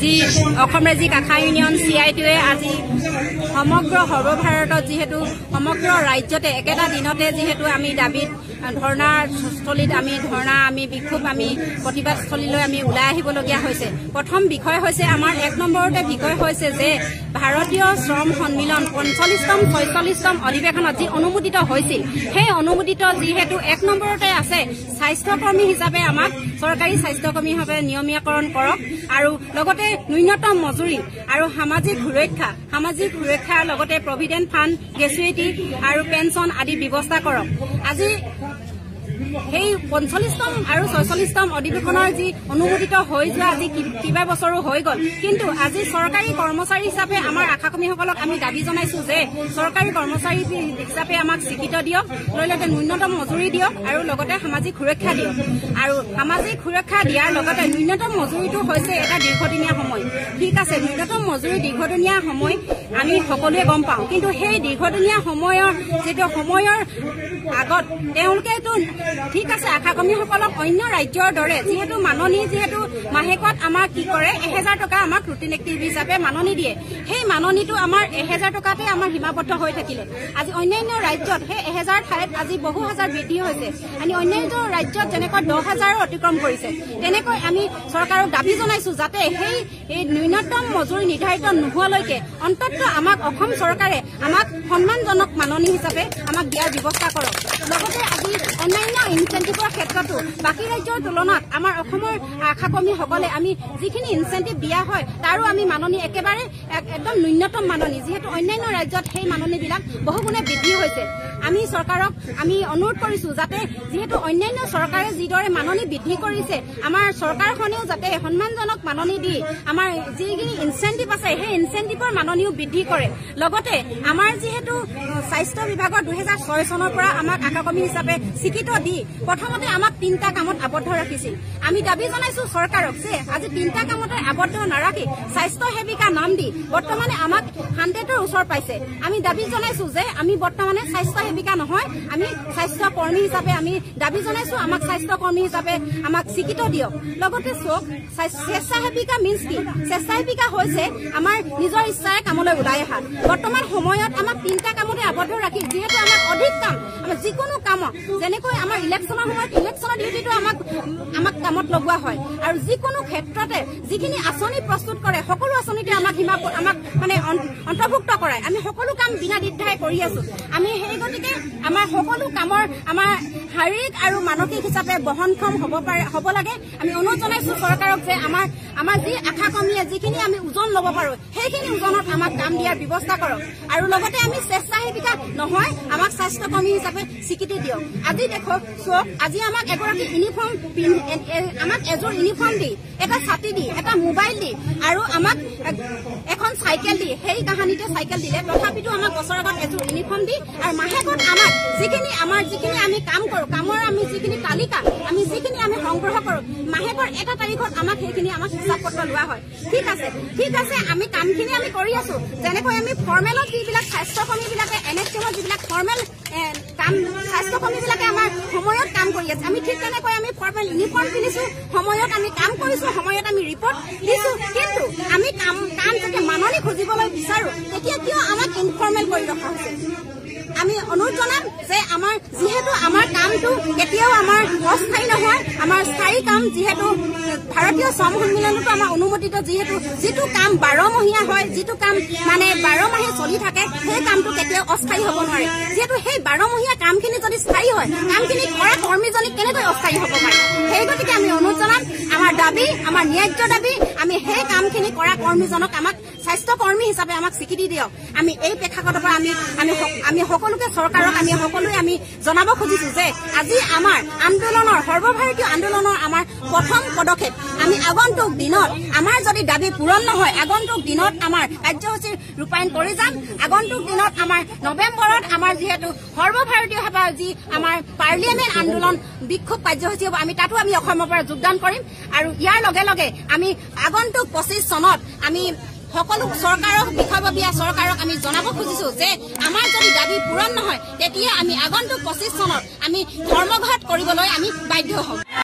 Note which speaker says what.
Speaker 1: আজি অসম ৰাজ্যিক আশা ইউনিয়ন CITয়ে আজি সমগ্ৰ সৰ্বভাৰতত যেহেতু সমগ্ৰ ৰাজ্যতে একেটা দিনতে যেহেতু আমি দাবীত ধৰ্ণাস্থলীত আমি বিক্ষোভ আমি প্ৰতিবাদস্থলীলৈ আমি ওলাই আহিবলগীয়া হৈছে। প্ৰথম বিষয় হৈছে আমাৰ 1 নম্বৰতে বিষয় হৈছে যে ভাৰতীয় শ্ৰম সন্মিলন 45তম 46তম অধিৱেশনত যি অনুমোদিত হৈছিল সেই অনুমোদিত যেহেতু 1 নম্বৰতে আছে স্বাস্থ্যকৰ্মী হিচাপে আমাক চৰকাৰী স্বাস্থ্যকৰ্মী হিচাপে নিয়মীয়াকৰণ কৰক আৰু লগতে ন্যূনতম মজুৰি আৰু সামাজিক সুৰক্ষাৰ লগতে প্ৰভিডেণ্ট ফাণ্ড গ্ৰেচুইটি আৰু পেঞ্চন আদি ব্যৱস্থা কৰক। আজি সেই 45তম আৰু 46তম অধিৱেশনৰ যি অনুমোদিত হৈ যোৱা আজি কিবা বছৰো হৈ গ'ল, কিন্তু আজি চৰকাৰী কৰ্মচাৰী হিচাপে আমাৰ আশাকৰ্মীসকলক আমি দাবী জনাইছো যে চৰকাৰী কৰ্মচাৰী হিচাপে আমাক স্বীকৃত দিয়ক, লগতে ন্যূনতম মজুৰি দিয়ক আৰু লগতে সামাজিক সুৰক্ষা দিয়ক। আৰু সামাজিক সুৰক্ষা দিয়াৰ লগতে ন্যূনতম মজুৰিটো হৈছে এটা দীৰ্ঘদিনীয়া সময়। ঠিক আছে, ন্যূনতম মজুৰি দীৰ্ঘদিনীয়া সময় আমি সকলোৱে গম পাওঁ, কিন্তু সেই দীৰ্ঘদিনীয়া সময়ৰ যিটো সময়ৰ আগত তেওঁলোকেতো ঠিক আছে আশাকৰ্মীসকলক অন্য ৰাজ্যৰ দৰে যিহেতু মাননি যিহেতু মাহেকত আমাক কি কৰে 1000 টকা আমাক ৰুটিন এক্টিভিটি হিচাপে মাননি দিয়ে। সেই মাননিটো আমাৰ 1000 টকাতে আমাৰ সীমাবদ্ধ হৈ থাকিলে আজি অন্যান্য ৰাজ্যত সেই 1000 ঠাইত আজি বহু হাজাৰ বৃদ্ধি হৈছে। আমি অন্যান্য ৰাজ্যত যেনেকৈ 10,000 অতিক্ৰম কৰিছে তেনেকৈ আমি চৰকাৰক দাবী জনাইছো যাতে সেই ন্যূনতম মজুৰি নিৰ্ধাৰিত নোহোৱালৈকে অন্ততঃ আমাক অসম চৰকাৰে আমাক সন্মানজনক মাননি হিচাপে আমাক দিয়াৰ ব্যৱস্থা কৰক। লগতে আজি অন্যান্য ইনচেন্টিভৰ ক্ষেত্ৰতো বাকী ৰাজ্যৰ তুলনাত আমাৰ অসমৰ আশাকৰ্মীসকলে আমি যিখিনি ইনচেন্টিভ দিয়া হয় তাৰো আমি মাননি একেবাৰে একদম ন্যূনতম মাননি, যিহেতু অন্যান্য ৰাজ্যত সেই মাননিবিলাক বহুগুণে বৃদ্ধি হৈছে। আমি চৰকাৰক আমি অনুৰোধ কৰিছো যাতে যিহেতু অন্যান্য চৰকাৰে যিদৰে মাননি বৃদ্ধি কৰিছে আমাৰ চৰকাৰখনেও যাতে সন্মানজনক মাননি দি আমাৰ যিখিনি ইনচেন্টিভ আছে সেই ইনচেন্টিভৰ মাননিও বৃদ্ধি কৰে। লগতে আমাৰ যিহেতু স্বাস্থ্য বিভাগৰ 2006 চনৰ পৰা আমাক আশাকৰ্মী হিচাপে স্বীকৃত দি প্ৰথমতে আমাক 3টা কামত আবদ্ধ ৰাখিছিল। আমি দাবী জনাইছো চৰকাৰক যে আজি 3টা কামতে আবদ্ধ নাৰাখি স্বাস্থ্য সেৱিকা নাম দি বৰ্তমানে আমাক 100ৰ ওচৰ পাইছে। আমি দাবী জনাইছো যে আমি বৰ্তমানে স্বাস্থ্য সেৱিকা নহয়, আমি স্বাস্থ্য কৰ্মী হিচাপে আমি দাবী জনাইছো আমাক স্বাস্থ্য কৰ্মী হিচাপে আমাক স্বীকৃত দিয়ক। লগতে চক স্বেচ্ছাসেৱিকা মিন্স কি? স্বেচ্ছাসেৱিকা হৈছে আমাৰ নিজৰ ইচ্ছাৰে কামলৈ ওলাই অহা। বৰ্তমান সময়ত আমাক 3টা কামতে আবদ্ধ ৰাখি যিহেতু আমাক অধিক কাম আমাৰ যিকোনো কামত যেনেকৈ আমাৰ ইলেকশ্যনৰ সময়ত ইলেকশ্যনৰ ডিউটিটো আমাক কামত লগোৱা হয় আৰু যিকোনো ক্ষেত্ৰতে যিখিনি আঁচনি প্ৰস্তুত কৰে সকলো আঁচনিতে আমাক মানে অন্তৰ্ভুক্ত কৰায়। আমি সকলো কাম বিনা দ্বিধাই কৰি আছো। আমি সেই গতিকে আমাৰ সকলো কামৰ আমাৰ শাৰীৰিক আৰু মানসিক হিচাপে বহনক্ষম হ'ব লাগে। আমি অনুৰোধ জনাইছো চৰকাৰক যে আমাৰ যি আশাকৰ্মীয়ে যিখিনি আমি ওজন ল'ব পাৰো সেইখিনি ওজনত আমাক কাম দিয়াৰ ব্যৱস্থা কৰক আৰু লগতে আমি স্বেচ্ছাসেৱিকা নহয় আমাক স্বাস্থ্যকৰ্মী হিচাপে স্বীকৃতি দিয়ক। আজি দেখক চক আজি আমাক এগৰাকী ইউনিফৰ্ম আমাক এযোৰ ইউনিফৰ্ম দি এটা ছাতি দি এটা মোবাইল দি আৰু আমাক এখন চাইকেল দি সেই কাহানিতে চাইকেল দিলে তথাপিতো আমাক বছৰ আগত এযোৰ ইউনিফৰ্ম দি আৰু মাহেকত আমাক যিখিনি আমি কাম কৰো কামৰ আমি যিখিনি তালিকা আমি যিখিনি আমি সংগ্ৰহ কৰো মাহেকৰ এটা তাৰিখত আমাক সেইখিনি আমাক হিচাপ পত্ৰ লোৱা হয়। ঠিক আছে আমি কামখিনি আমি কৰি আছো। যেনেকৈ আমি ফৰ্মেলত যিবিলাক স্বাস্থ্যকৰ্মীবিলাকে NSTMৰ যিবিলাক ফৰ্মেল কাম স্বাস্থ্যকৰ্মীবিলাকে আমাৰ সময়ত কাম কৰি আছে আমি ঠিক তেনেকৈ আমি ফৰ্মেল ইউনিফৰ্ম পিন্ধিছো, সময়ত আমি কাম কৰিছো, সময়ত আমি ৰিপৰ্ট দিছো। কিন্তু আমি কাম যেতিয়া মাননি খুজিবলৈ বিচাৰো তেতিয়া কিয় আমাক ইনফৰ্মেল কৰি ৰখা হৈছে? আমি অনুৰোধ জনাম যে আমাৰ যিহেতু আমাৰ কামটো কেতিয়াও আমাৰ অস্থায়ী নহয়, আমাৰ স্থায়ী কাম যিহেতু ভাৰতীয় শ্ৰম সন্মিলনতো আমাৰ অনুমোদিত যিহেতু যিটো কাম 12মহীয়া হয়, যিটো কাম মানে 12 মাহে চলি থাকে সেই কামটো কেতিয়াও অস্থায়ী হ'ব নোৱাৰে। যিহেতু সেই 12মহীয়া কামখিনি যদি স্থায়ী হয় কামখিনি কৰা কৰ্মীজনী কেনেকৈ অস্থায়ী হ'ব পাৰে? সেই গতিকে আমি অনুৰোধ জনাম আমাৰ দাবী আমাৰ ন্যায্য দাবী আমি সেই কামখিনি কৰা কৰ্মীজনক আমাক স্বাস্থ্যকৰ্মী হিচাপে আমাক স্বীকৃতি দিয়ক। আমি এই প্ৰেক্ষাগতৰ পৰা আমি সকলোকে চৰকাৰক আমি সকলোৱে আমি জনাব খুজিছো যে আজি আমাৰ আন্দোলনৰ সৰ্বভাৰতীয় আন্দোলনৰ আমাৰ প্ৰথম পদক্ষেপ আমি আগন্তুক দিনত আমাৰ যদি দাবী পূৰণ নহয় আগন্তুক দিনত আমাৰ কাৰ্যসূচী ৰূপায়ণ কৰি যাম। আগন্তুক দিনত আমাৰ নৱেম্বৰত আমাৰ যিহেতু সৰ্বভাৰতীয়ভাৱে যি আমাৰ পাৰ্লিয়ামেণ্ট আন্দোলন বিক্ষোভ কাৰ্যসূচী হ'ব আমি তাতো আমি অসমৰ পৰা যোগদান কৰিম আৰু ইয়াৰ লগে লগে আমি আগন্তুক 25 চনত আমি সকলো চৰকাৰক বিষয়ববীয়া চৰকাৰক আমি জনাব খুজিছো যে আমাৰ যদি দাবী পূৰণ নহয় তেতিয়া আমি আগন্তুক 25 চনত আমি ধৰ্মঘট কৰিবলৈ আমি বাধ্য হ'ম।